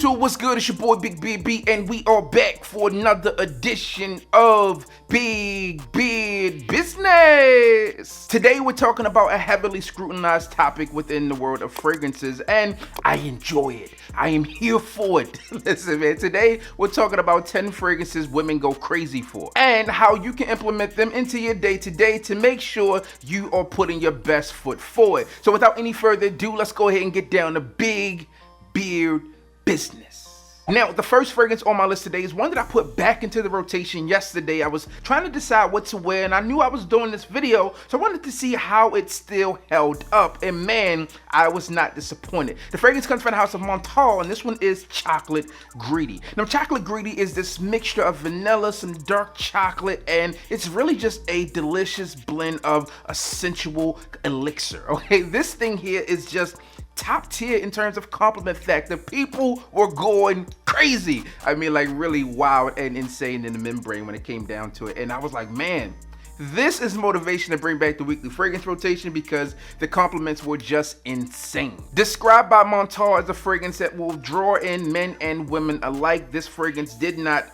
YouTube, what's good? It's your boy Big BB, and we are back for another edition of Big Beard Business. Today we're talking about a heavily scrutinized topic within the world of fragrances, and I enjoy it. I am here for it. Listen, man, today we're talking about 10 fragrances women go crazy for, and how you can implement them into your day-to-day to make sure you are putting your best foot forward. So without any further ado, let's go ahead and get down to Big Beard Business. Now, the first fragrance on my list today is one that I put back into the rotation yesterday. I was trying to decide what to wear, and I knew I was doing this video, so I wanted to see how it still held up, and man, I was not disappointed. The fragrance comes from the house of Montal, and this one is Chocolate Greedy. Now, Chocolate Greedy is this mixture of vanilla, some dark chocolate, and it's really just a delicious blend of a sensual elixir, okay? This thing here is just top tier in terms of compliment factor. People were going crazy. I mean, like really wild and insane in the membrane when it came down to it. And I was like, man, this is motivation to bring back the weekly fragrance rotation because the compliments were just insane. Described by Montal as a fragrance that will draw in men and women alike, this fragrance did not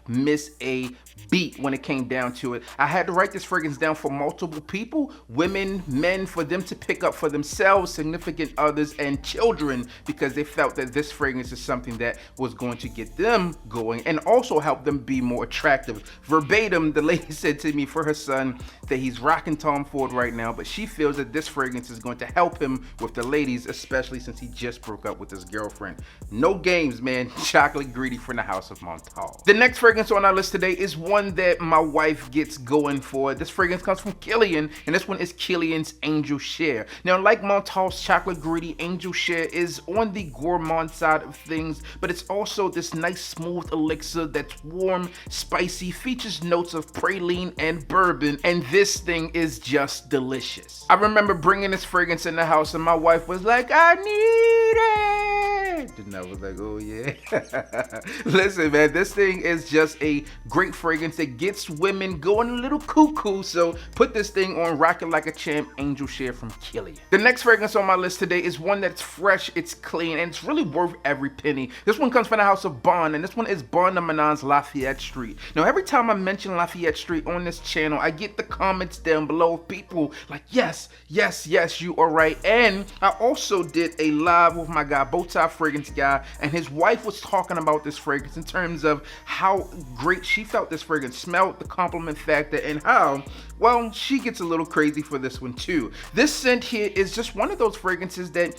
miss a beat when it came down to it. I had to write this fragrance down for multiple people, women, men, for them to pick up for themselves, significant others, and children, because they felt that this fragrance is something that was going to get them going and also help them be more attractive. Verbatim, the lady said to me for her son that he's rocking Tom Ford right now, but she feels that this fragrance is going to help him with the ladies, especially since he just broke up with his girlfriend. No games, man. Chocolate Greedy from the house of Montal. The next fragrance on our list today is one that my wife gets going for. This fragrance comes from KILIAN, and this one is KILIAN's Angel Share. Now, like Montal's Chocolate Greedy, Angel Share is on the gourmand side of things, but it's also this nice smooth elixir that's warm, spicy, features notes of praline and bourbon, and this thing is just delicious. I remember bringing this fragrance in the house, and my wife was like, I need it. And I was like, oh yeah. Listen, man, this thing is just a great fragrance that gets women going a little cuckoo, so put this thing on, rock it like a champ. Angel Share from KILIAN. The next fragrance on my list today is one that's fresh, it's clean, and it's really worth every penny. This one comes from the house of Bond, and this one is Bond de Manon's Lafayette Street. Now, every time I mention Lafayette Street on this channel, I get the comments down below of people like, yes, yes, yes, you are right. And I also did a live with my guy, Bowtie Fragrance Guy, and his wife was talking about this fragrance in terms of how great she felt this fragrance smelled, the compliment factor, and how, well, she gets a little crazy for this one too. This scent here is just one of those fragrances that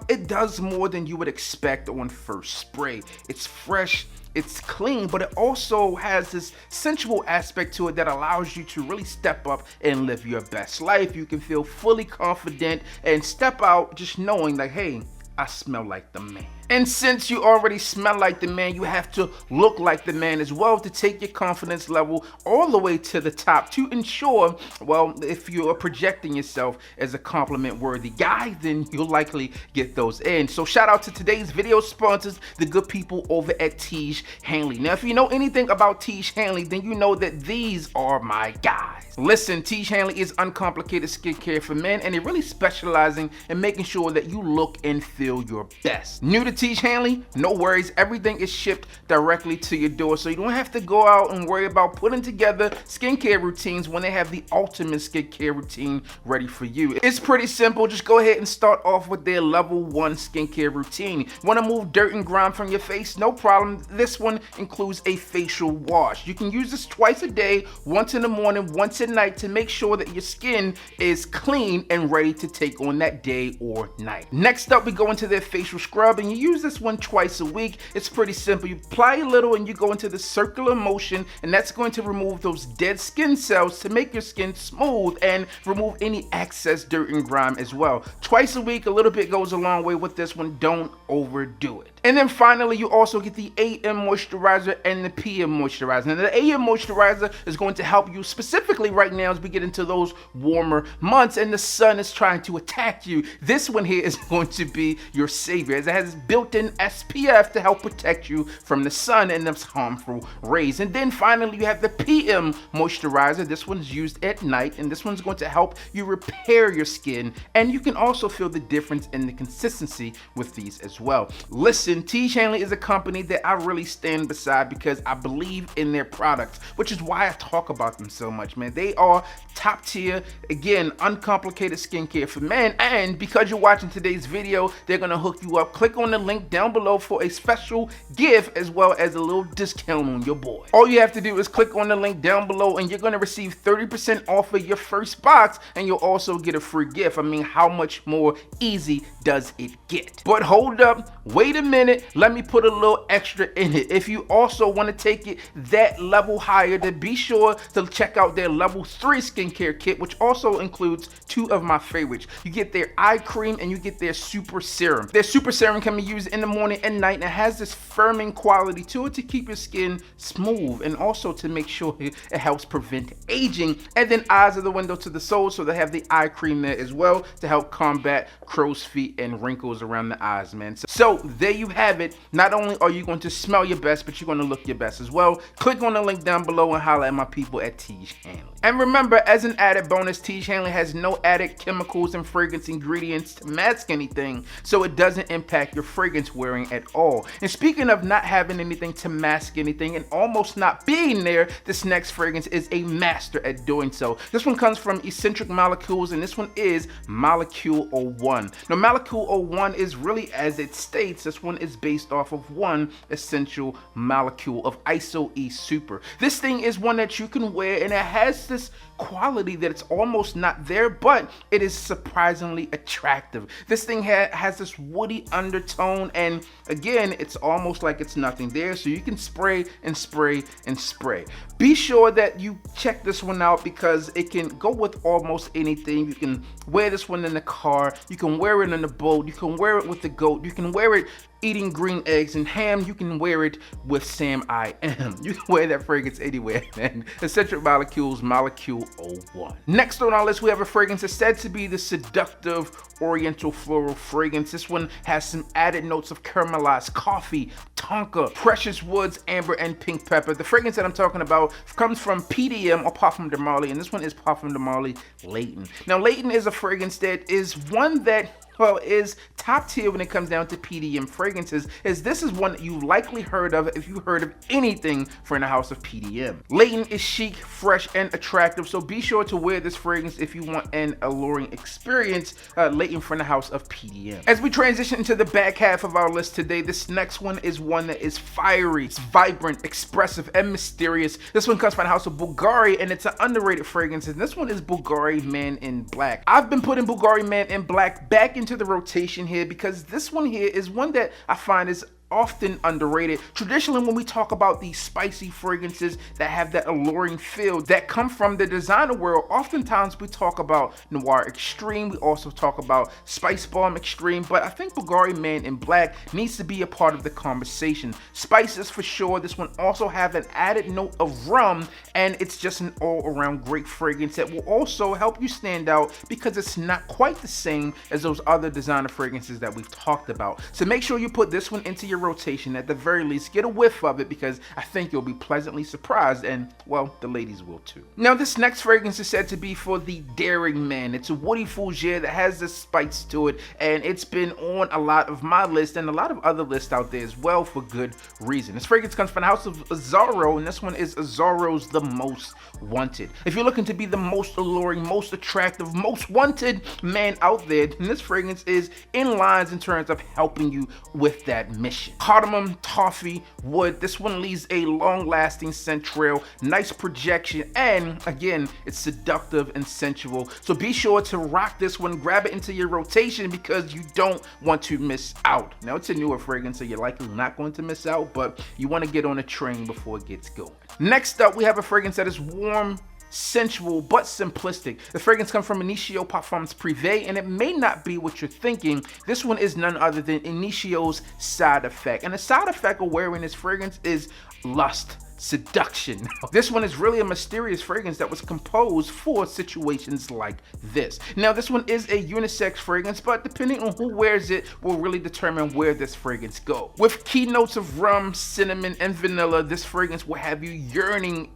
it does more than you would expect on first spray. It's fresh, it's clean, but it also has this sensual aspect to it that allows you to really step up and live your best life. You can feel fully confident and step out just knowing like, hey, I smell like the man. And since you already smell like the man, you have to look like the man as well to take your confidence level all the way to the top to ensure, well, if you are projecting yourself as a compliment-worthy guy, then you'll likely get those in. So shout out to today's video sponsors, the good people over at Tiege Hanley. Now, if you know anything about Tiege Hanley, then you know that these are my guys. Listen, Tiege Hanley is uncomplicated skincare for men, and they're really specializing in making sure that you look and feel your best. New to Tiege Hanley, no worries, everything is shipped directly to your door, so you don't have to go out and worry about putting together skincare routines when they have the ultimate skincare routine ready for you. It's pretty simple. Just go ahead and start off with their level 1 skincare routine. Want to move dirt and grime from your face? No problem. This one includes a facial wash. You can use this twice a day, once in the morning, once at night, to make sure that your skin is clean and ready to take on that day or night. Next up, we go into their facial scrub, and you use this one twice a week. It's pretty simple. You apply a little and you go into the circular motion, and that's going to remove those dead skin cells to make your skin smooth and remove any excess dirt and grime as well. Twice a week, a little bit goes a long way with this one. Don't overdo it. And then finally, you also get the AM moisturizer and the PM moisturizer. Now, the AM moisturizer is going to help you specifically right now as we get into those warmer months and the sun is trying to attack you. This one here is going to be your savior, as it has built-in SPF to help protect you from the sun and those harmful rays. And then finally, you have the PM moisturizer. This one's used at night, and this one's going to help you repair your skin, and you can also feel the difference in the consistency with these as well. Listen, Listen, T.G.E is a company that I really stand beside because I believe in their products, which is why I talk about them so much, man. They are top tier, again, uncomplicated skincare for men, and because you're watching today's video, they're gonna hook you up. Click on the link down below for a special gift as well as a little discount on your boy. All you have to do is click on the link down below and you're gonna receive 30% off of your first box, and you'll also get a free gift. I mean, how much more easy does it get? But hold up, wait a minute, let me put a little extra in it. If you also want to take it that level higher, then be sure to check out their level 3 skincare kit, which also includes 2 of my favorites. You get their eye cream and you get their super serum. Their super serum can be used in the morning and night, and it has this firming quality to it to keep your skin smooth and also to make sure it helps prevent aging. And then eyes are the window to the soul, so they have the eye cream there as well to help combat crow's feet and wrinkles around the eyes, man. So there you have it. Not only are you going to smell your best, but you're going to look your best as well. Click on the link down below and holla at my people at T.G.E. And remember, as an added bonus, T.G.E has no added chemicals and fragrance ingredients to mask anything, so it doesn't impact your fragrance wearing at all. And speaking of not having anything to mask anything and almost not being there, this next fragrance is a master at doing so. This one comes from Eccentric Molecules, and this one is Molecule 01. Now, Molecule 01 is really, as it states, this one is based off of one essential molecule of ISO-E Super. This thing is one that you can wear, and it has this quality that it's almost not there, but it is surprisingly attractive. This thing has this woody undertone, and again, it's almost like it's nothing there, so you can spray and spray and spray. Be sure that you check this one out because it can go with almost anything. You can wear this one in the car, you can wear it in the boat, you can wear it with the goat, you can wear it eating green eggs and ham, you can wear it with Sam I Am. You can wear that fragrance anywhere, man. Eccentric Molecules, Molecule 01. Next on our list, we have a fragrance that's said to be the seductive oriental floral fragrance. This one has some added notes of caramelized coffee, tonka, precious woods, amber, and pink pepper. The fragrance that I'm talking about comes from PDM or Parfum de Marly, and this one is Parfum de Marly Layton. Now, Layton is a fragrance that is one that, well, is top tier when it comes down to PDM fragrances, as this is one that you've likely heard of if you heard of anything from the house of PDM. Layton is chic, fresh, and attractive, so be sure to wear this fragrance if you want an alluring experience. Layton from the house of PDM. As we transition into the back half of our list today, this next one is one that is fiery, it's vibrant, expressive, and mysterious. This one comes from the house of Bulgari, and it's an underrated fragrance, and this one is Bulgari Man in Black. I've been putting Bulgari Man in Black back into the rotation here because this one here is one that I find is often underrated. Traditionally, when we talk about these spicy fragrances that have that alluring feel that come from the designer world, oftentimes we talk about Noir Extreme, we also talk about Spice Bomb Extreme, but I think Bulgari Man in Black needs to be a part of the conversation. Spices for sure. This one also have an added note of rum, and it's just an all-around great fragrance that will also help you stand out because it's not quite the same as those other designer fragrances that we've talked about. So make sure you put this one into your rotation, at the very least get a whiff of it, because I think you'll be pleasantly surprised, and well, the ladies will too. Now, this next fragrance is said to be for the daring man. It's a woody fougere that has this spice to it, and it's been on a lot of my list and a lot of other lists out there as well for good reason. This fragrance comes from the house of Azzaro, and this one is Azzaro's The Most Wanted. If you're looking to be the most alluring, most attractive, most wanted man out there, then this fragrance is in lines in terms of helping you with that mission. Cardamom, toffee, wood. This one leaves a long-lasting scent trail, nice projection, and again, it's seductive and sensual. So be sure to rock this one, grab it into your rotation because you don't want to miss out. Now, it's a newer fragrance, so you're likely not going to miss out, but you want to get on a train before it gets going. Next up, we have a fragrance that is warm, sensual, but simplistic. The fragrance comes from Initio Parfums Privé, and it may not be what you're thinking. This one is none other than Initio's Side Effect, and the side effect of wearing this fragrance is lust, Seduction. This one is really a mysterious fragrance that was composed for situations like this. Now, this one is a unisex fragrance, but depending on who wears it will really determine where this fragrance goes. With key notes of rum, cinnamon, and vanilla, this fragrance will have you yearning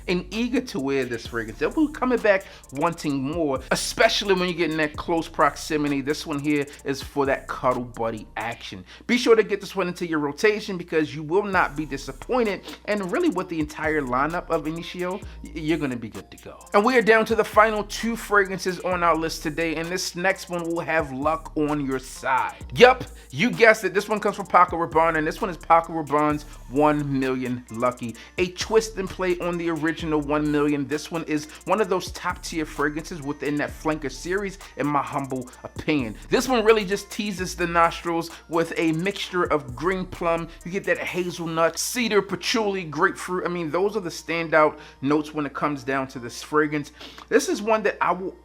and eager to wear this fragrance. It will coming back wanting more, especially when you get in that close proximity. This one here is for that cuddle buddy action. Be sure to get this one into your rotation because you will not be disappointed, and really with the entire lineup of Initio, you're gonna be good to go. And we are down to the final 2 fragrances on our list today, and this next one will have luck on your side. Yup, you guessed it, this one comes from Paco Rabanne, and this one is Paco Rabanne's 1 Million Lucky. A twist and play on the original 1 Million. This one is one of those top tier fragrances within that flanker series, in my humble opinion. This one really just teases the nostrils with a mixture of green plum. You get that hazelnut, cedar, patchouli, grapefruit. I mean, those are the standout notes when it comes down to this fragrance. This is one that I will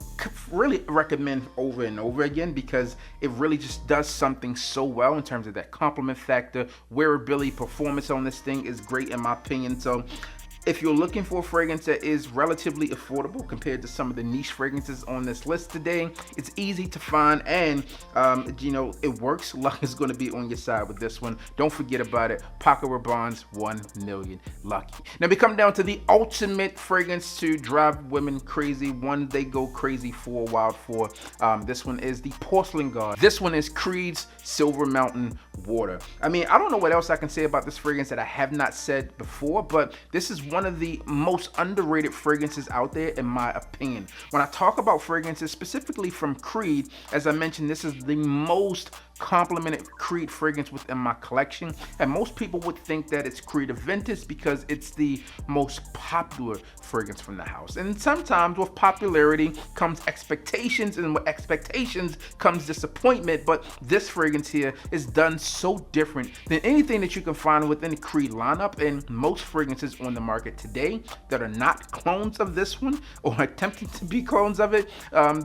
really recommend over and over again because it really just does something so well in terms of that compliment factor. Wearability, performance on this thing is great in my opinion. So if you're looking for a fragrance that is relatively affordable compared to some of the niche fragrances on this list today, it's easy to find, and you know, it works. Luck is going to be on your side with this one. Don't forget about it. Paco Rabanne's 1 Million Lucky. Now we come down to the ultimate fragrance to drive women crazy, one they go crazy for, wild for. This one is the Porcelain Guard. This one is Creed's Silver Mountain Water. I mean, I don't know what else I can say about this fragrance that I have not said before, but this is one of the most underrated fragrances out there in my opinion. When I talk about fragrances specifically from Creed, as I mentioned, this is the most complimented Creed fragrance within my collection, and most people would think that it's Creed Aventus because it's the most popular fragrance from the house. And sometimes with popularity comes expectations, and with expectations comes disappointment, but this fragrance here is done so different than anything that you can find within the Creed lineup, and most fragrances on the market today that are not clones of this one or attempting to be clones of it,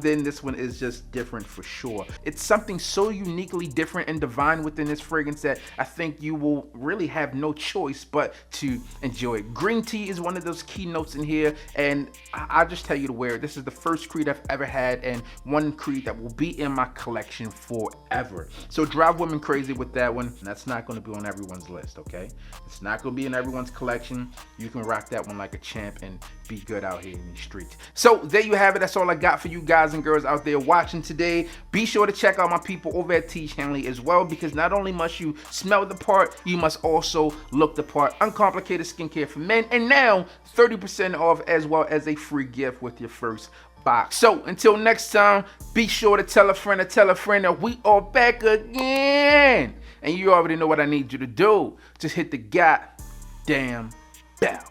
then this one is just different for sure. It's something so uniquely different and divine within this fragrance that I think you will really have no choice but to enjoy it. Green tea is one of those key notes in here, and I'll just tell you to wear it. This is the first Creed I've ever had, and one Creed that will be in my collection forever. So drive women crazy with that one. That's not going to be on everyone's list, okay? It's not going to be in everyone's collection. You can rock that one like a champ and be good out here in the streets. So there you have it. That's all I got for you guys and girls out there watching today. Be sure to check out my people over at T. Hanley as well, because not only must you smell the part, you must also look the part. Uncomplicated skincare for men, and now 30% off as well as a free gift with your first box. So until next time, be sure to tell a friend that we are back again. And you already know what I need you to do. Just hit the goddamn bell.